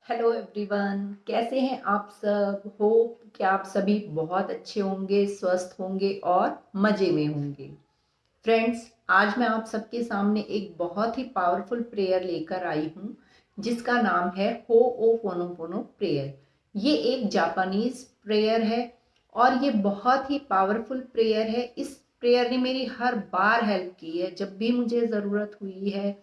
Hello everyone, कैसे हैं आप सब। होप कि आप सभी बहुत अच्छे होंगे, स्वस्थ होंगे और मज़े में होंगे। फ्रेंड्स, आज मैं आप सबके सामने एक बहुत ही पावरफुल प्रेयर लेकर आई हूँ जिसका नाम है हो ओ पोनो प्रेयर। ये एक जापानीज प्रेयर है और ये बहुत ही पावरफुल प्रेयर है। इस प्रेयर ने मेरी हर बार हेल्प की है। जब भी मुझे ज़रूरत हुई है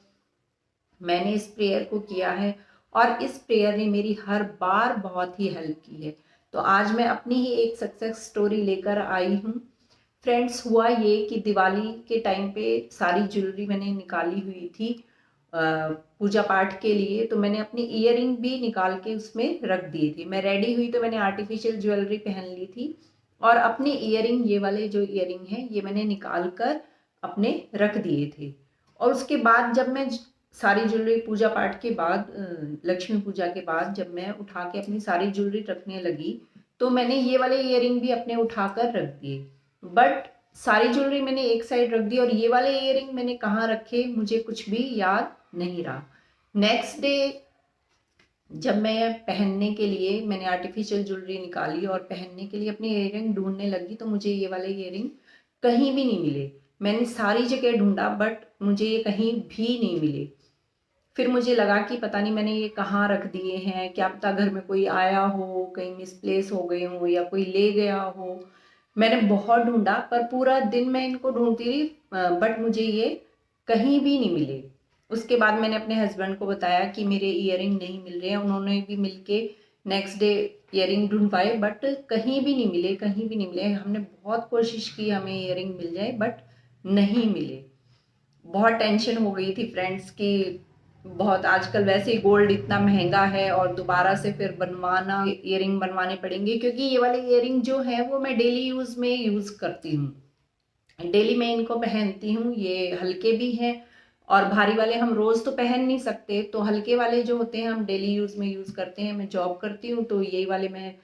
मैंने इस प्रेयर को किया है और इस प्रेयर ने मेरी हर बार बहुत ही हेल्प की है। तो आज मैं अपनी ही एक सक्सेस स्टोरी लेकर आई हूँ। फ्रेंड्स, हुआ ये कि दिवाली के टाइम पे सारी ज्वेलरी मैंने निकाली हुई थी पूजा पाठ के लिए। तो मैंने अपनी ईयरिंग भी निकाल के उसमें रख दिए थे। मैं रेडी हुई तो मैंने आर्टिफिशियल ज्वेलरी पहन ली थी और अपने ईयरिंग, ये वाले जो ईयरिंग है ये मैंने निकाल कर अपने रख दिए थे। और उसके बाद जब मैं सारी ज्वेलरी पूजा पाठ के बाद, लक्ष्मी पूजा के बाद जब मैं उठा के अपनी सारी ज्वेलरी रखने लगी तो मैंने ये वाले इयरिंग भी अपने उठाकर रख दिए। बट सारी ज्वेलरी मैंने एक साइड रख दी और ये वाले इयरिंग मैंने कहाँ रखे मुझे कुछ भी याद नहीं रहा। नेक्स्ट डे जब मैं पहनने के लिए मैंने आर्टिफिशियल ज्वेलरी निकाली और पहनने के लिए अपनी इयरिंग ढूंढने लगी तो मुझे ये वाले इयरिंग कहीं भी नहीं मिले। मैंने सारी जगह ढूंढा बट मुझे ये कहीं भी नहीं मिले। फिर मुझे लगा कि पता नहीं मैंने ये कहाँ रख दिए हैं, क्या पता घर में कोई आया हो, कहीं मिसप्लेस हो गए हो या कोई ले गया हो। मैंने बहुत ढूंढा पर पूरा दिन मैं इनको ढूंढती रही बट मुझे ये कहीं भी नहीं मिले। उसके बाद मैंने अपने हस्बैंड को बताया कि मेरे इयरिंग नहीं मिल रहे हैं। उन्होंने भी मिलके नेक्स्ट डे इयरिंग ढूंढवाए बट कहीं भी नहीं मिले, कहीं भी नहीं मिले। हमने बहुत कोशिश की हमें इयरिंग मिल जाए बट नहीं मिले। बहुत टेंशन हो गई थी फ्रेंड्स की। बहुत आजकल वैसे ही गोल्ड इतना महंगा है और दोबारा से फिर बनवाना, इयरिंग बनवाने पड़ेंगे क्योंकि ये वाले इयरिंग जो है वो मैं डेली यूज में यूज करती हूँ। डेली मैं इनको पहनती हूँ। ये हल्के भी हैं और भारी वाले हम रोज तो पहन नहीं सकते, तो हल्के वाले जो होते हैं हम डेली यूज में यूज करते हैं। मैं जॉब करती हूँ तो यही वाले मैं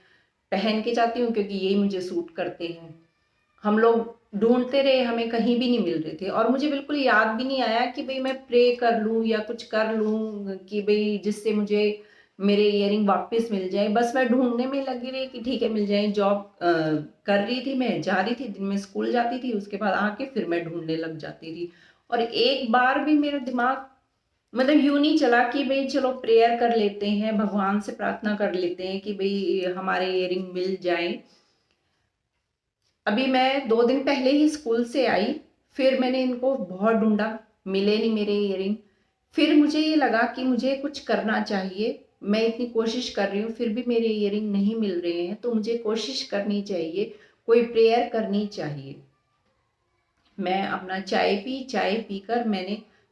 पहन के जाती हूँ क्योंकि यही मुझे सूट करते हैं। हम लोग ढूंढते रहे, हमें कहीं भी नहीं मिल रहे थे और मुझे बिल्कुल याद भी नहीं आया कि भाई मैं प्रे कर लूं या कुछ कर लूं कि भाई जिससे मुझे मेरे इयरिंग वापस मिल जाए। बस मैं ढूंढने में लगी रही कि ठीक है मिल जाए। जॉब कर रही थी, मैं जा रही थी, दिन में स्कूल जाती थी, उसके बाद आके फिर मैं ढूंढने लग जाती थी। और एक बार भी मेरा दिमाग मतलब यूं नहीं चला कि भाई चलो प्रेयर कर लेते हैं, भगवान से प्रार्थना कर लेते हैं कि भाई हमारे इयरिंग मिल जाए। अभी मैं 2 दिन पहले ही स्कूल से आई, फिर मैंने इनको बहुत ढूंढा, मिले नहीं मेरे इयरिंग। फिर मुझे ये लगा कि मुझे कुछ करना चाहिए। मैं इतनी कोशिश कर रही हूँ फिर भी मेरे इयरिंग नहीं मिल रहे हैं, तो मुझे कोशिश करनी चाहिए, कोई प्रेयर करनी चाहिए। मैं अपना चाय पीकर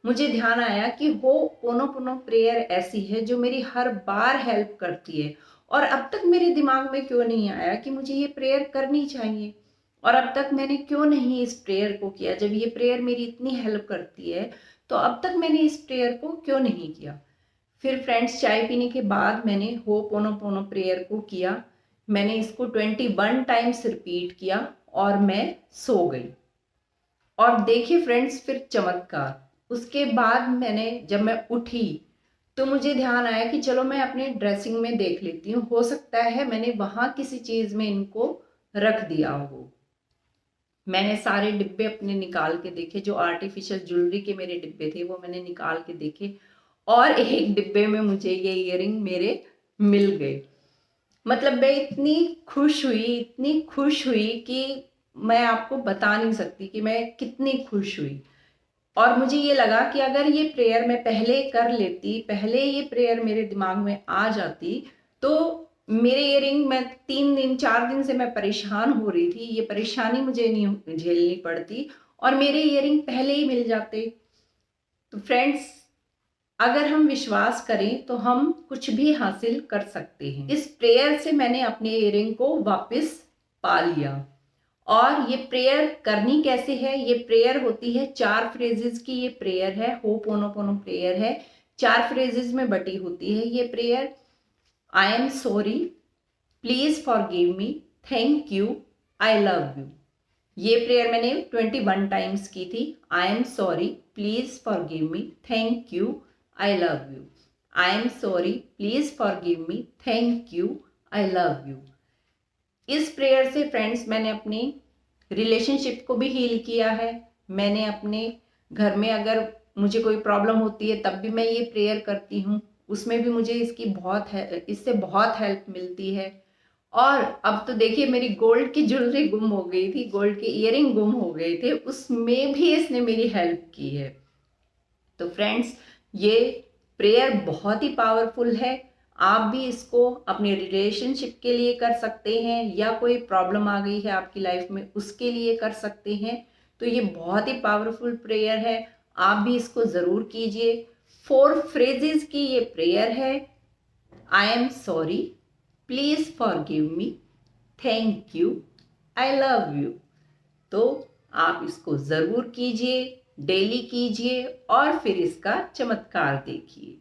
मुझे ध्यान आया कि हो पोनो पोनो प्रेयर ऐसी है जो मेरी हर बार हेल्प करती है। और अब तक मेरे दिमाग में क्यों नहीं आया कि मुझे ये प्रेयर करनी चाहिए, और अब तक मैंने क्यों नहीं इस प्रेयर को किया। जब ये प्रेयर मेरी इतनी हेल्प करती है तो अब तक मैंने इस प्रेयर को क्यों नहीं किया। फिर फ्रेंड्स, चाय पीने के बाद मैंने हो पोनो पोनो प्रेयर को किया। मैंने इसको 21 टाइम्स रिपीट किया और मैं सो गई। और देखिए फ्रेंड्स, फिर चमत्कार। उसके बाद जब मैं उठी तो मुझे ध्यान आया कि चलो मैं अपने ड्रेसिंग में देख लेती हूँ, हो सकता है मैंने वहां किसी चीज में इनको रख दिया हो। मैंने सारे डिब्बे अपने निकाल के देखे, जो आर्टिफिशियल ज्वेलरी के मेरे डिब्बे थे वो मैंने निकाल के देखे और एक डिब्बे में मुझे ये इयरिंग मेरे मिल गए। मतलब मैं इतनी खुश हुई, इतनी खुश हुई कि मैं आपको बता नहीं सकती कि मैं कितनी खुश हुई। और मुझे ये लगा कि अगर ये प्रेयर मैं पहले कर लेती, पहले ये प्रेयर मेरे दिमाग में आ जाती, तो मेरे इयरिंग, मैं 3 दिन 4 दिन से मैं परेशान हो रही थी, ये परेशानी मुझे नहीं झेलनी पड़ती और मेरे इयरिंग पहले ही मिल जाते। तो फ्रेंड्स, अगर हम विश्वास करें तो हम कुछ भी हासिल कर सकते हैं। इस प्रेयर से मैंने अपने इयरिंग को वापस पा लिया। और ये प्रेयर करनी कैसे है, ये प्रेयर होती है 4 फ्रेजेस की। ये प्रेयर है, हो पोनो पोनो प्रेयर है, 4 फ्रेजेस में बटी होती है ये prayer. I am sorry, please forgive me, thank you, I love you. ये प्रेयर मैंने 21 टाइम्स की थी। I am sorry, please forgive me, thank you, I love you. I am sorry, please forgive me, thank you, I love you. इस prayer से friends मैंने अपने relationship को भी हील किया है। मैंने अपने घर में अगर मुझे कोई प्रॉब्लम होती है तब भी मैं ये प्रेयर करती हूँ, उसमें भी मुझे इससे बहुत हेल्प मिलती है। और अब तो देखिए मेरी गोल्ड की ज्वेलरी गुम हो गई थी, गोल्ड के इयररिंग गुम हो गए थे, उसमें भी इसने मेरी हेल्प की है। तो फ्रेंड्स ये प्रेयर बहुत ही पावरफुल है। आप भी इसको अपने रिलेशनशिप के लिए कर सकते हैं या कोई प्रॉब्लम आ गई है आपकी लाइफ में उसके लिए कर सकते हैं। तो ये बहुत ही पावरफुल प्रेयर है, आप भी इसको ज़रूर कीजिए। 4 फ्रेजेस की ये प्रेयर है। I am sorry, please forgive me, thank you, I love you. तो आप इसको ज़रूर कीजिए, डेली कीजिए और फिर इसका चमत्कार देखिए।